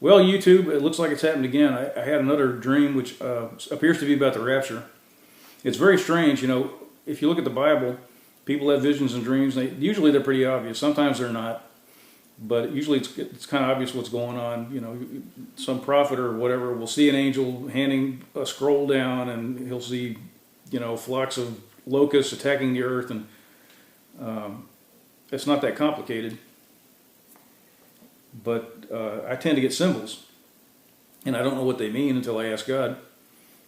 Well, YouTube, it looks like it's happened again. I had another dream which appears to be about the rapture. It's very strange, if you look at the Bible, people have visions and dreams. Usually they're pretty obvious. Sometimes they're not, but usually it's kind of obvious what's going on. Some prophet or whatever will see an angel handing a scroll down, and he'll see, flocks of locusts attacking the earth, and it's not that complicated. But I tend to get symbols, and I don't know what they mean until I ask God.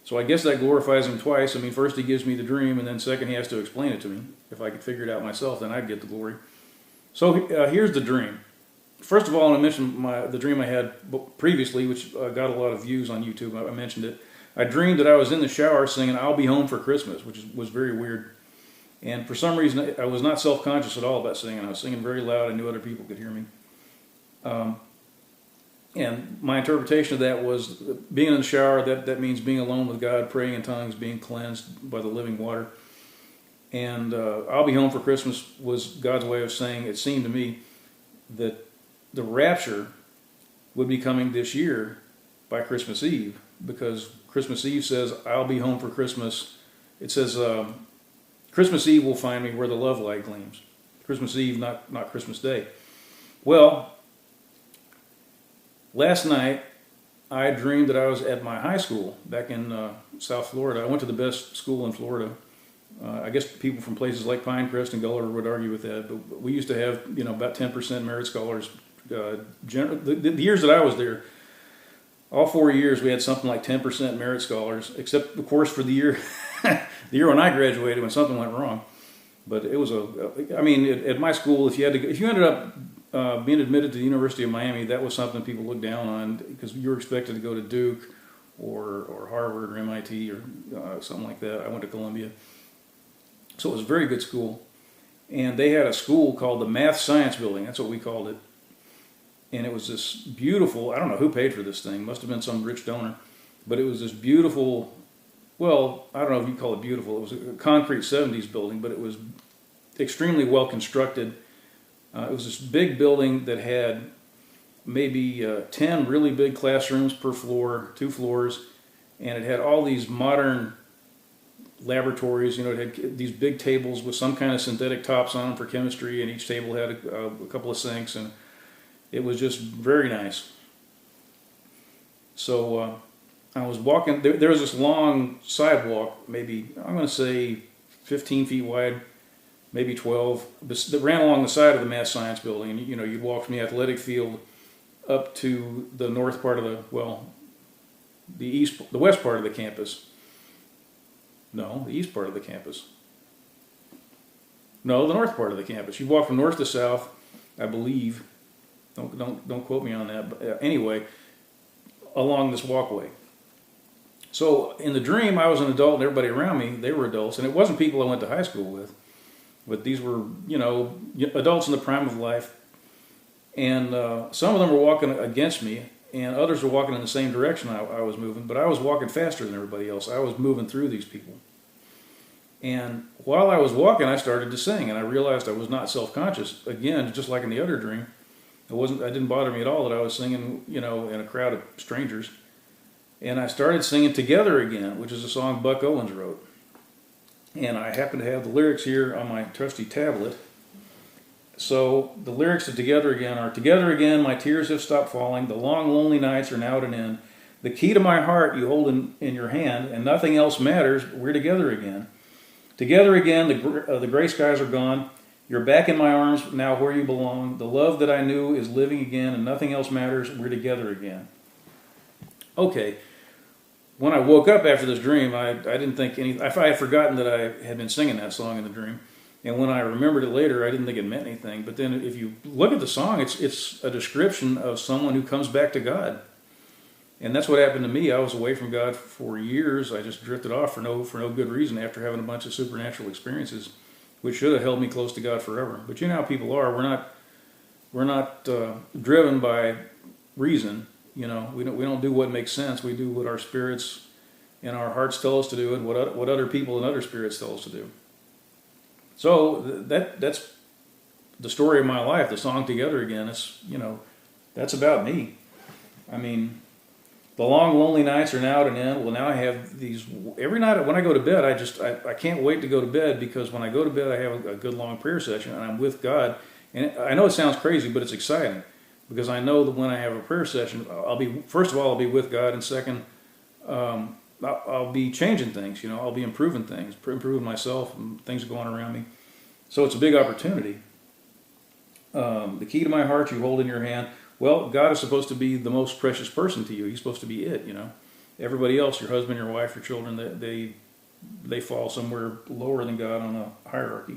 So I guess that glorifies him twice. I mean, first he gives me the dream, and then second he has to explain it to me. If I could figure it out myself, then I'd get the glory. So here's the dream. First of all, I mentioned the dream I had previously, which got a lot of views on YouTube. I mentioned it. I dreamed that I was in the shower singing "I'll Be Home for Christmas," which was very weird. And for some reason, I was not self-conscious at all about singing. I was singing very loud. I knew other people could hear me. And my interpretation of that was being in the shower, that means being alone with God, praying in tongues, being cleansed by the living water. And I'll be home for Christmas was God's way of saying, it seemed to me, that the rapture would be coming this year by Christmas Eve, because Christmas Eve says, I'll be home for Christmas. It says, Christmas Eve will find me where the love light gleams. Christmas Eve, not Christmas Day. Well, last night, I dreamed that I was at my high school back in South Florida. I went to the best school in Florida. I guess people from places like Pinecrest and Gulliver would argue with that, but we used to have, about 10% merit scholars. The years that I was there, all 4 years, we had something like 10% merit scholars, except, of course, for the year the year when I graduated, when something went wrong. But it was at my school, if you ended up being admitted to the University of Miami, that was something people looked down on, because you were expected to go to Duke or Harvard or MIT or something like that. I went to Columbia. So it was a very good school. And they had a school called the Math Science Building. That's what we called it. And it was this beautiful, I don't know who paid for this thing. Must have been some rich donor. But it was this beautiful, well, I don't know if you call it beautiful. It was a concrete 70s building, but it was extremely well constructed. It was this big building that had maybe 10 really big classrooms per floor, 2 floors, and it had all these modern laboratories. It had these big tables with some kind of synthetic tops on them for chemistry, and each table had a couple of sinks, and it was just very nice. So I was walking, there was this long sidewalk, maybe, I'm going to say 15 feet wide, maybe 12, that ran along the side of the Math Science Building. And you'd walk from the athletic field up to the north part of the west part of the campus. No, the east part of the campus. No, the north part of the campus. You'd walk from north to south, I believe. Don't quote me on that. But anyway, along this walkway. So in the dream, I was an adult, and everybody around me, they were adults, and it wasn't people I went to high school with. But these were, adults in the prime of life. And some of them were walking against me, and others were walking in the same direction I was moving. But I was walking faster than everybody else. I was moving through these people. And while I was walking, I started to sing, and I realized I was not self-conscious. Again, just like in the other dream, it didn't bother me at all that I was singing, in a crowd of strangers. And I started singing "Together Again," which is a song Buck Owens wrote. And I happen to have the lyrics here on my trusty tablet. So the lyrics to "Together Again" are, "Together again, my tears have stopped falling. The long, lonely nights are now at an end. The key to my heart you hold in your hand, and nothing else matters. We're together again. Together again, the gray skies are gone. You're back in my arms now where you belong. The love that I knew is living again, and nothing else matters. We're together again." Okay. When I woke up after this dream, I didn't think anything. I had forgotten that I had been singing that song in the dream. And when I remembered it later, I didn't think it meant anything. But then if you look at the song, it's a description of someone who comes back to God. And that's what happened to me. I was away from God for years. I just drifted off for no good reason after having a bunch of supernatural experiences, which should have held me close to God forever. But you know how people are. We're not driven by reason. We don't do what makes sense. We do what our spirits and our hearts tell us to do, and what other people and other spirits tell us to do. So that's the story of my life. The song "Together Again." That's about me. I mean, the long, lonely nights are now at an end. Well, now I have these, every night when I go to bed, I can't wait to go to bed, because when I go to bed, I have a good long prayer session, and I'm with God. And I know it sounds crazy, but it's exciting, because I know that when I have a prayer session, first of all, I'll be with God, and second, I'll be changing things, I'll be improving things, improving myself, and things going around me. So it's a big opportunity. The key to my heart you hold in your hand. Well, God is supposed to be the most precious person to you. He's supposed to be it, Everybody else, your husband, your wife, your children, they fall somewhere lower than God on a hierarchy.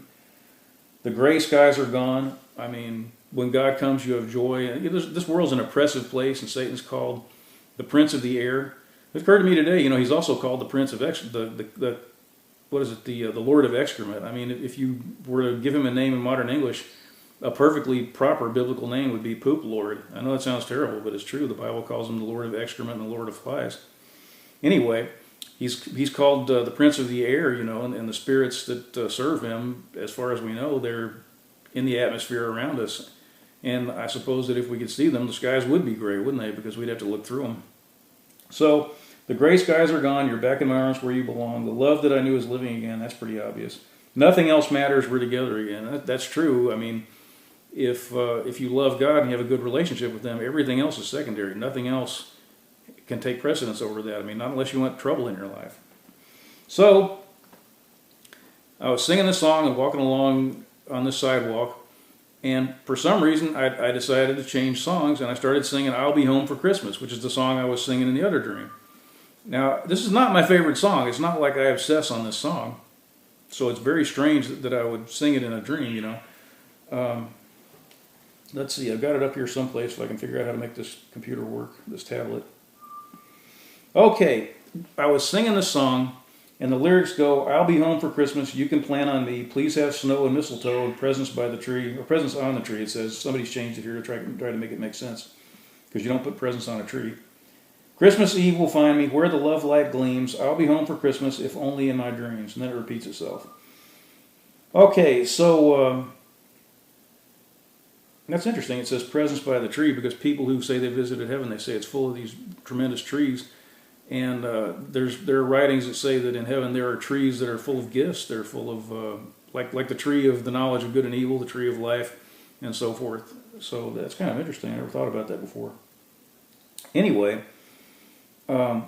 The gray skies are gone. I mean, when God comes, you have joy. This world's an oppressive place, and Satan's called the prince of the air. It occurred to me today, he's also called the prince of the Lord of excrement. I mean, if you were to give him a name in modern English, a perfectly proper biblical name would be Poop Lord. I know that sounds terrible, but it's true. The Bible calls him the Lord of excrement and the Lord of flies. Anyway, he's called the Prince of the Air, and the spirits that serve him, as far as we know, they're in the atmosphere around us. And I suppose that if we could see them, the skies would be gray, wouldn't they? Because we'd have to look through them. So the gray skies are gone. You're back in my arms where you belong. The love that I knew is living again. That's pretty obvious. Nothing else matters. We're together again. That's true. I mean, if you love God and you have a good relationship with them, everything else is secondary. Nothing else can take precedence over that. I mean, not unless you want trouble in your life. So I was singing this song and walking along on this sidewalk, and for some reason I decided to change songs, and I started singing I'll Be Home for Christmas, which is the song I was singing in the other dream. Now, this is not my favorite song. It's not like I obsess on this song, so it's very strange that I would sing it in a dream, Let's see, I've got it up here someplace so I can figure out how to make this computer work, this tablet. Okay, I was singing this song, and the lyrics go, I'll be home for Christmas, you can plan on me, please have snow and mistletoe and presents by the tree, or presents on the tree, it says. Somebody's changed it here to try to make it make sense, because you don't put presents on a tree. Christmas Eve will find me where the love light gleams, I'll be home for Christmas, if only in my dreams. And then it repeats itself. Okay, so that's interesting. It says presents by the tree, because people who say they visited heaven, they say it's full of these tremendous trees. And there are writings that say that in heaven there are trees that are full of gifts. They're full of, like the tree of the knowledge of good and evil, the tree of life, and so forth. So that's kind of interesting. I never thought about that before. Anyway,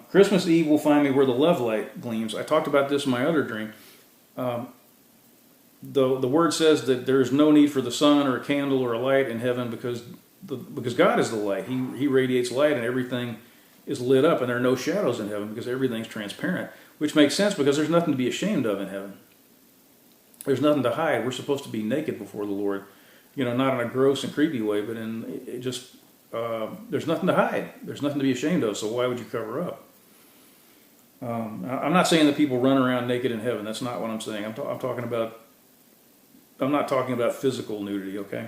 Christmas Eve will find me where the love light gleams. I talked about this in my other dream. The word says that there's no need for the sun or a candle or a light in heaven, because God is the light. He radiates light, and everything is lit up, and there are no shadows in heaven, because everything's transparent, which makes sense, because there's nothing to be ashamed of in heaven. There's nothing to hide. We're supposed to be naked before the Lord, not in a gross and creepy way, but there's nothing to hide. There's nothing to be ashamed of, so why would you cover up? I'm not saying that people run around naked in heaven. That's not what I'm saying. I'm not talking about physical nudity, okay?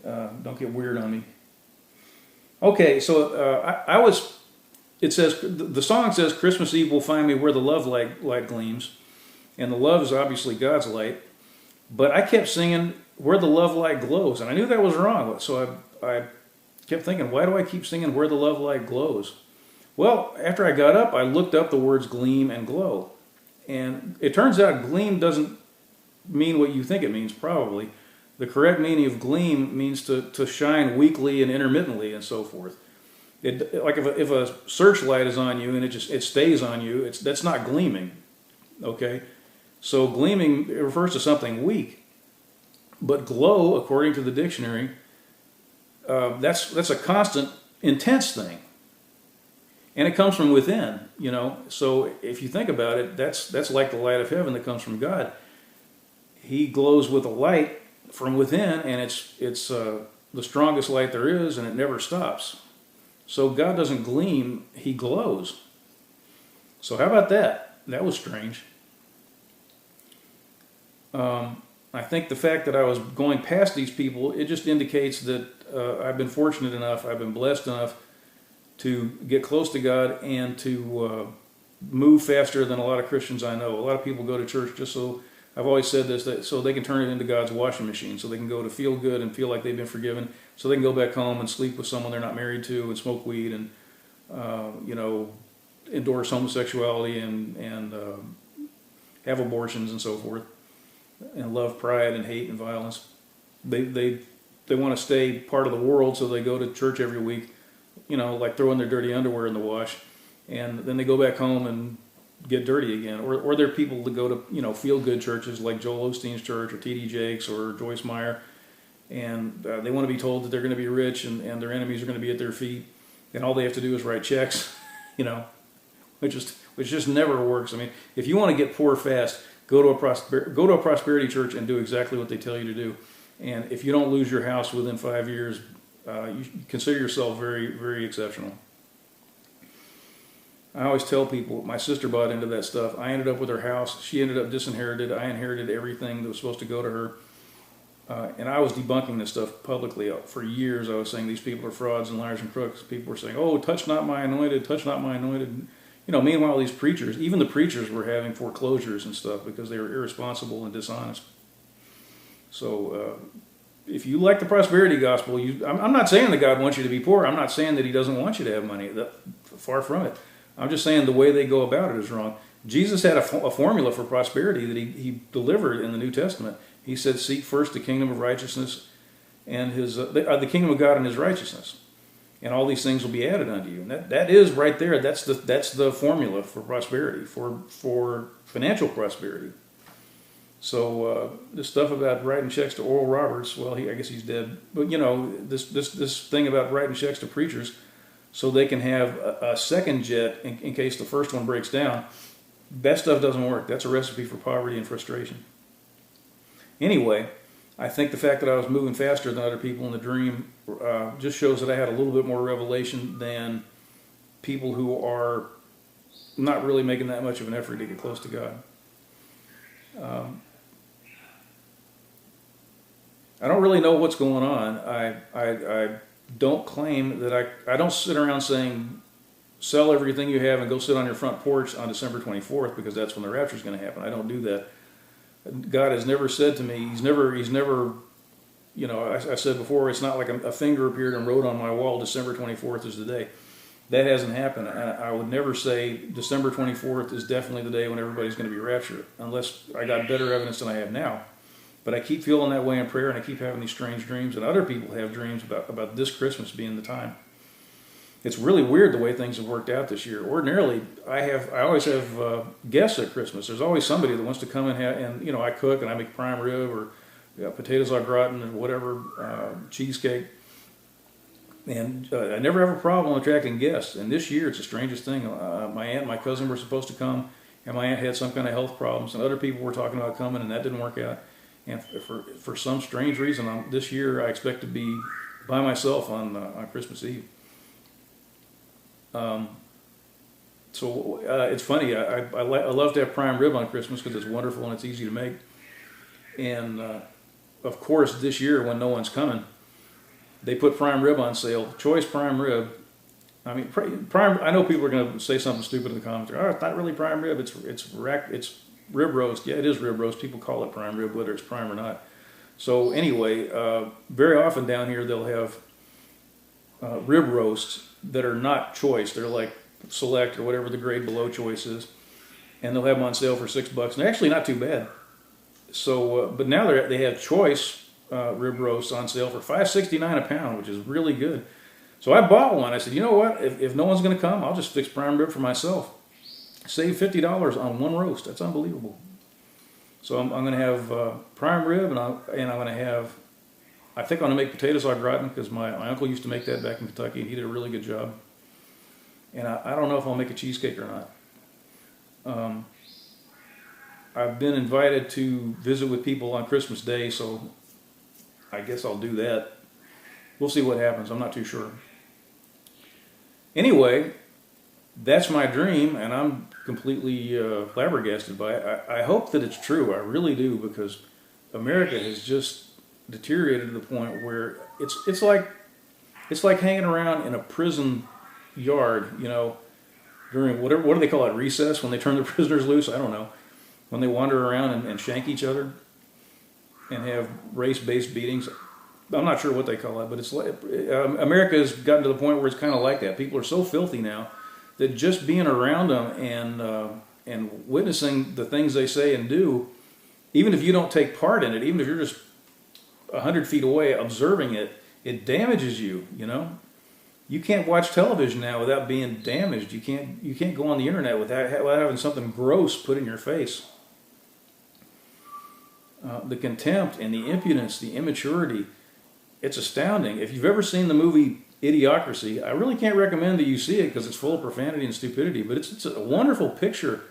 Don't get weird on me. Okay, so it says, the song says, Christmas Eve will find me where the love light gleams. And the love is obviously God's light. But I kept singing where the love light glows. And I knew that was wrong. So I kept thinking, why do I keep singing where the love light glows? Well, after I got up, I looked up the words gleam and glow. And it turns out gleam doesn't mean what you think it means, probably. The correct meaning of gleam means to shine weakly and intermittently and so forth. Like if a searchlight is on you and it stays on you, that's not gleaming. Okay, so gleaming, it refers to something weak. But glow, according to the dictionary, that's a constant, intense thing, and it comes from within. So if you think about it, that's like the light of heaven that comes from God. He glows with a light from within, and it's the strongest light there is, and it never stops. So God doesn't gleam, he glows. So how about that? That was strange. I think the fact that I was going past these people, it just indicates that I've been fortunate enough, I've been blessed enough to get close to God and to move faster than a lot of Christians I know. A lot of people go to church just so, I've always said this, so they can turn it into God's washing machine, so they can go to feel good and feel like they've been forgiven, so they can go back home and sleep with someone they're not married to and smoke weed and, endorse homosexuality and have abortions and so forth, and love pride and hate and violence. They want to stay part of the world, so they go to church every week, like throwing their dirty underwear in the wash, and then they go back home and get dirty again. Or they're people that go to feel-good churches like Joel Osteen's church or T.D. Jakes or Joyce Meyer, and they want to be told that they're going to be rich and their enemies are going to be at their feet, and all they have to do is write checks, which just never works. I mean, if you want to get poor fast, go to a prosperity church and do exactly what they tell you to do. And if you don't lose your house within 5 years, you consider yourself very, very exceptional. I always tell people, my sister bought into that stuff. I ended up with her house. She ended up disinherited. I inherited everything that was supposed to go to her. And I was debunking this stuff publicly for years. I was saying these people are frauds and liars and crooks. People were saying, "Oh, touch not my anointed, touch not my anointed." Meanwhile, these preachers, even the preachers, were having foreclosures and stuff because they were irresponsible and dishonest. So, if you like the prosperity gospel, I'm not saying that God wants you to be poor. I'm not saying that He doesn't want you to have money. Far from it. I'm just saying the way they go about it is wrong. Jesus had a formula for prosperity that he delivered in the New Testament. He said, "Seek first the kingdom of righteousness and the kingdom of God and His righteousness, and all these things will be added unto you." And that is right there. That's the formula for prosperity, for financial prosperity. So this stuff about writing checks to Oral Roberts, well, I guess he's dead. But this thing about writing checks to preachers so they can have a second jet in case the first one breaks down, that stuff doesn't work. That's a recipe for poverty and frustration. Anyway, I think the fact that I was moving faster than other people in the dream just shows that I had a little bit more revelation than people who are not really making that much of an effort to get close to God. I don't really know what's going on. I don't claim that I don't sit around saying, sell everything you have and go sit on your front porch on December 24th because that's when the rapture is going to happen. I don't do that. God has never said to me, he's never, I said before, it's not like a finger appeared and wrote on my wall, December 24th is the day. That hasn't happened. I would never say December 24th is definitely the day when everybody's going to be raptured, unless I got better evidence than I have now. But I keep feeling that way in prayer, and I keep having these strange dreams, and other people have dreams about this Christmas being the time. It's really weird the way things have worked out this year. Ordinarily, I always have guests at Christmas. There's always somebody that wants to come and I cook and I make prime rib or potatoes au gratin and whatever, cheesecake. And I never have a problem attracting guests. And this year, it's the strangest thing. My aunt and my cousin were supposed to come, and my aunt had some kind of health problems, and other people were talking about coming, and that didn't work out. And for some strange reason, this year I expect to be by myself on Christmas Eve. So it's funny. I love to have prime rib on Christmas because it's wonderful and it's easy to make. And of course, this year when no one's coming, they put prime rib on sale. Choice prime rib. I mean, prime. I know people are going to say something stupid in the comments. Oh, it's not really prime rib. It's rib roast. Yeah, it is rib roast. People call it prime rib, whether it's prime or not. So anyway, very often down here they'll have rib roasts that are not choice. They're like select or whatever the grade below choice is, and they'll have them on sale for $6. And they're actually not too bad. So, but now they have choice rib roasts on sale for $5.69 a pound, which is really good. So I bought one. I said, you know what? If no one's going to come, I'll just fix prime rib for myself. Save $50 on one roast. That's unbelievable. So I'm going to have prime rib, and I'm going to have. I think I'm going to make potatoes au gratin because my uncle used to make that back in Kentucky, and he did a really good job. And I don't know if I'll make a cheesecake or not. I've been invited to visit with people on Christmas Day, so I guess I'll do that. We'll see what happens. I'm not too sure. Anyway, that's my dream, and I'm completely flabbergasted by it. I hope that it's true. I really do, because America has just deteriorated to the point where it's like hanging around in a prison yard, during what do they call it, recess, when they turn the prisoners loose? I don't know. When they wander around and shank each other and have race-based beatings. I'm not sure what they call it, but it's like America has gotten to the point where it's kind of like that. People are so filthy now that just being around them and witnessing the things they say and do, even if you don't take part in it, even if you're just 100 feet away observing it, it damages you. You know, you can't watch television now without being damaged. You can't go on the internet without having something gross put in your face. The contempt and the impudence, the immaturity, it's astounding. If you've ever seen the movie Idiocracy, I really can't recommend that you see it because it's full of profanity and stupidity, but it's a wonderful picture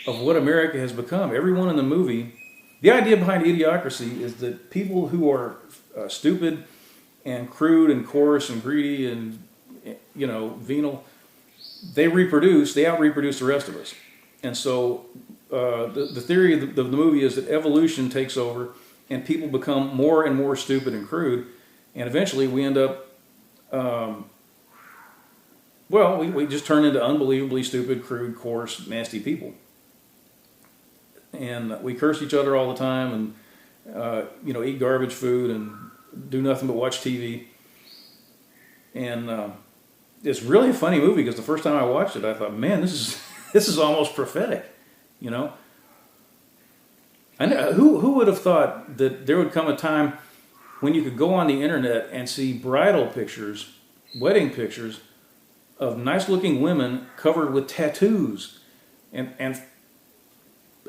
of what America has become. Everyone in the movie, the idea behind Idiocracy is that people who are stupid and crude and coarse and greedy and, you know, venal, they out-reproduce the rest of us. And so the theory of the movie is that evolution takes over and people become more and more stupid and crude, and eventually we end up, we just turn into unbelievably stupid, crude, coarse, nasty people. And we curse each other all the time and, eat garbage food and do nothing but watch TV. And it's really a funny movie because the first time I watched it, I thought, man, this is almost prophetic, you know? I know, who would have thought that there would come a time when you could go on the internet and see bridal pictures, wedding pictures of nice-looking women covered with tattoos, and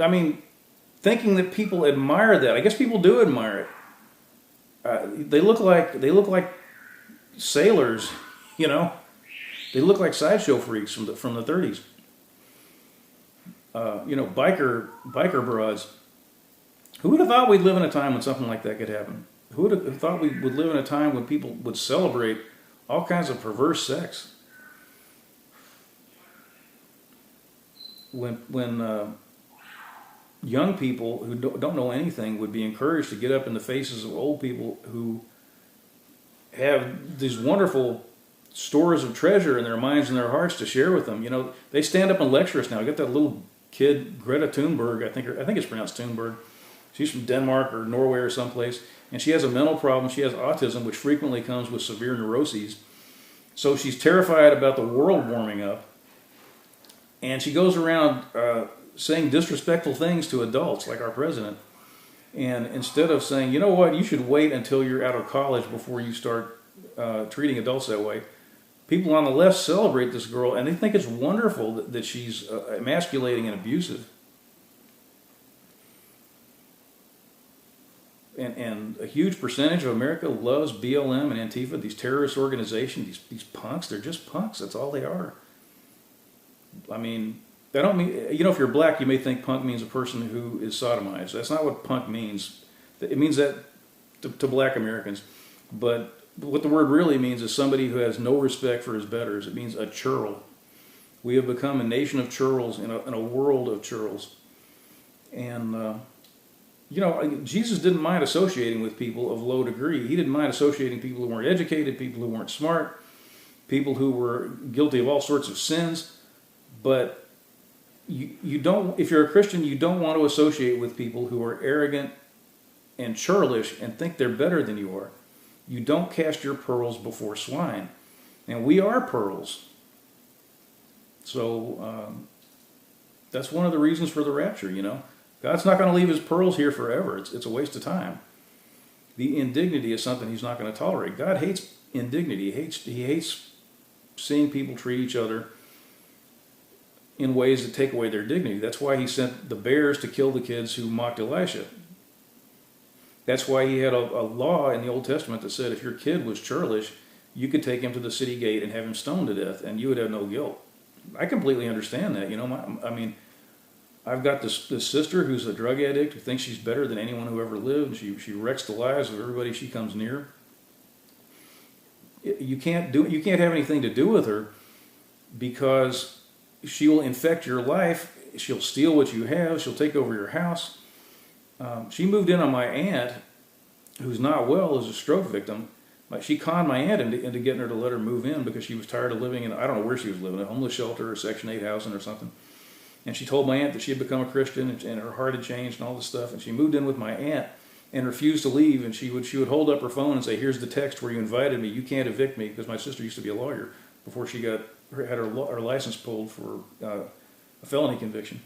I mean, thinking that people admire that. I guess people do admire it. They look like sailors, you know. They look like sideshow freaks from the 30s. Biker broads. Who would have thought we'd live in a time when something like that could happen? Who would have thought we would live in a time when people would celebrate all kinds of perverse sex? When young people who don't know anything would be encouraged to get up in the faces of old people who have these wonderful stores of treasure in their minds and their hearts to share with them. You know, they stand up and lecture us now. I got that little kid, Greta Thunberg, I think it's pronounced Thunberg. She's from Denmark or Norway or someplace, and she has a mental problem. She has autism, which frequently comes with severe neuroses. So she's terrified about the world warming up, and she goes around saying disrespectful things to adults, like our president. And instead of saying, you know what, you should wait until you're out of college before you start treating adults that way, people on the left celebrate this girl, and they think it's wonderful that she's emasculating and abusive. And a huge percentage of America loves BLM and Antifa, these terrorist organizations, these punks. They're just punks. That's all they are. I mean, I don't mean, if you're black, you may think punk means a person who is sodomized. That's not what punk means. It means that to black Americans. But what the word really means is somebody who has no respect for his betters. It means a churl. We have become a nation of churls in a world of churls. And, Jesus didn't mind associating with people of low degree. He didn't mind associating people who weren't educated, people who weren't smart, people who were guilty of all sorts of sins. But you don't, if you're a Christian, you don't want to associate with people who are arrogant and churlish and think they're better than you are. You don't cast your pearls before swine. And we are pearls. So that's one of the reasons for the rapture, you know. God's not going to leave his pearls here forever. It's a waste of time. The indignity is something he's not going to tolerate. God hates indignity. He hates seeing people treat each other in ways that take away their dignity. That's why he sent the bears to kill the kids who mocked Elisha. That's why he had a law in the Old Testament that said if your kid was churlish, you could take him to the city gate and have him stoned to death, and you would have no guilt. I completely understand that. You know, I've got this sister who's a drug addict who thinks she's better than anyone who ever lived. She wrecks the lives of everybody she comes near. You can't have anything to do with her because she will infect your life. She'll steal what you have. She'll take over your house. She moved in on my aunt, who's not well, is a stroke victim. She conned my aunt into getting her to let her move in because she was tired of living in, I don't know where she was living, a homeless shelter or Section 8 housing or something. And she told my aunt that she had become a Christian and her heart had changed and all this stuff. And she moved in with my aunt. and refused to leave. And she would hold up her phone and say, "Here's the text where you invited me. You can't evict me," because my sister used to be a lawyer before she had her license pulled for a felony conviction.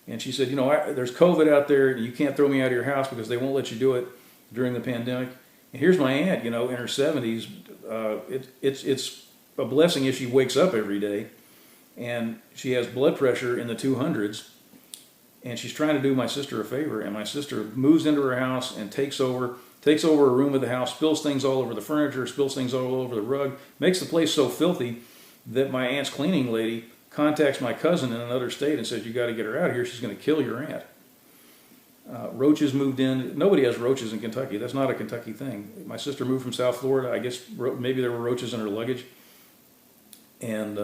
And she said, there's COVID out there, and you can't throw me out of your house because they won't let you do it during the pandemic. And here's my aunt, in her 70s. It's a blessing if she wakes up every day, and she has blood pressure in the 200s, and she's trying to do my sister a favor. And my sister moves into her house and takes over a room of the house, spills things all over the furniture, spills things all over the rug, makes the place so filthy that my aunt's cleaning lady contacts my cousin in another state and says, "You got to get her out of here. She's going to kill your aunt." Roaches moved in. Nobody has roaches in Kentucky. That's not a Kentucky thing. My sister moved from South Florida. I guess maybe there were roaches in her luggage. And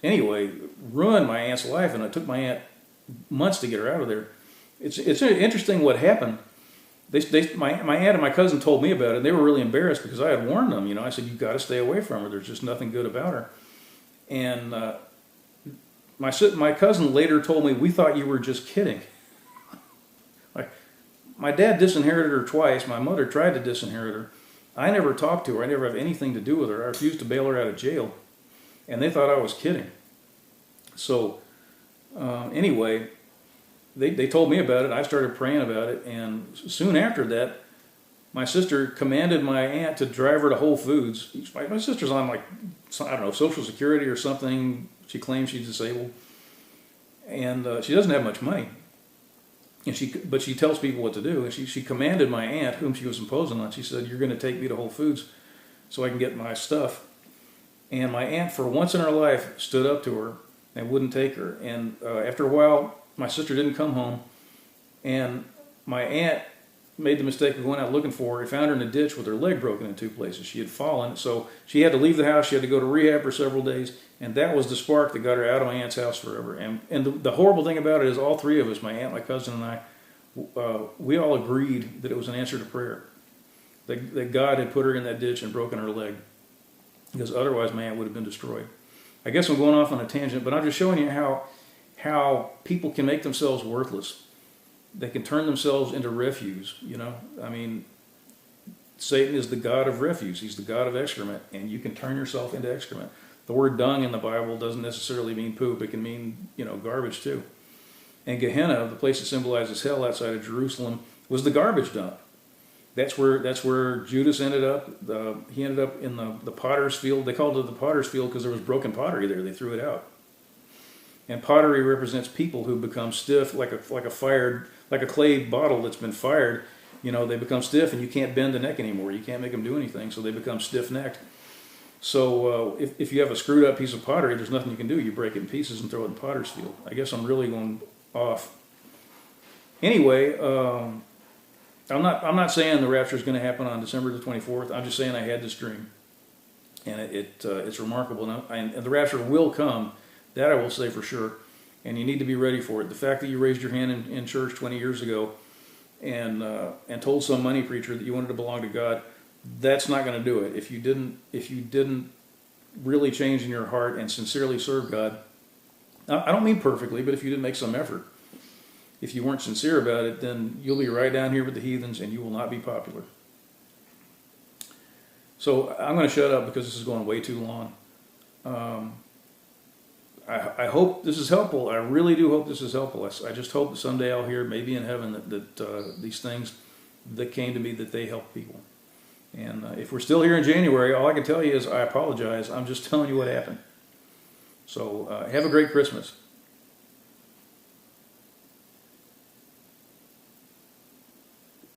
anyway, ruined my aunt's life, and it took my aunt months to get her out of there. It's interesting what happened. My aunt and my cousin told me about it, and they were really embarrassed because I had warned them. I said, "You've got to stay away from her. There's just nothing good about her." And my cousin later told me, "We thought you were just kidding." My dad disinherited her twice. My mother tried to disinherit her. I never talked to her. I never have anything to do with her. I refused to bail her out of jail. And they thought I was kidding. So anyway, they told me about it. I started praying about it. And soon after that, my sister commanded my aunt to drive her to Whole Foods. My sister's on Social Security or something. She claims she's disabled. And she doesn't have much money. But she tells people what to do. And she commanded my aunt, whom she was imposing on, she said, "You're going to take me to Whole Foods so I can get my stuff." And my aunt, for once in her life, stood up to her and wouldn't take her. And after a while, my sister didn't come home. And my aunt made the mistake of going out looking for her. I found her in a ditch with her leg broken in 2 places. She had fallen. So she had to leave the house. She had to go to rehab for several days. And that was the spark that got her out of my aunt's house forever. And the horrible thing about it is all three of us, my aunt, my cousin, and I, we all agreed that it was an answer to prayer. That God had put her in that ditch and broken her leg. Because otherwise my aunt would have been destroyed. I guess I'm going off on a tangent, but I'm just showing you how people can make themselves worthless. They can turn themselves into refuse, I mean, Satan is the god of refuse. He's the god of excrement, and you can turn yourself into excrement. The word dung in the Bible doesn't necessarily mean poop. It can mean, garbage too. And Gehenna, the place that symbolizes hell outside of Jerusalem, was the garbage dump. That's where Judas ended up. He ended up in the potter's field. They called it the potter's field because there was broken pottery there. They threw it out. And pottery represents people who become stiff, like a clay bottle that's been fired. They become stiff, and you can't bend the neck anymore. You can't make them do anything, so they become stiff-necked. So if you have a screwed up piece of pottery, there's nothing you can do. You break it in pieces and throw it in potter's field. I guess I'm really going off. Anyway, I'm not saying the rapture is going to happen on December the 24th. I'm just saying I had this dream, and it's remarkable. And the rapture will come. That I will say for sure. And you need to be ready for it. The fact that you raised your hand in church 20 years ago and told some money preacher that you wanted to belong to God, that's not going to do it. If you didn't really change in your heart and sincerely serve God, I don't mean perfectly, but if you didn't make some effort, if you weren't sincere about it, then you'll be right down here with the heathens and you will not be popular. So I'm going to shut up because this is going way too long. I hope this is helpful. I really do hope this is helpful. I just hope that someday I'll hear, maybe in heaven, that these things that came to me, that they help people. And if we're still here in January, all I can tell you is I apologize. I'm just telling you what happened. So have a great Christmas.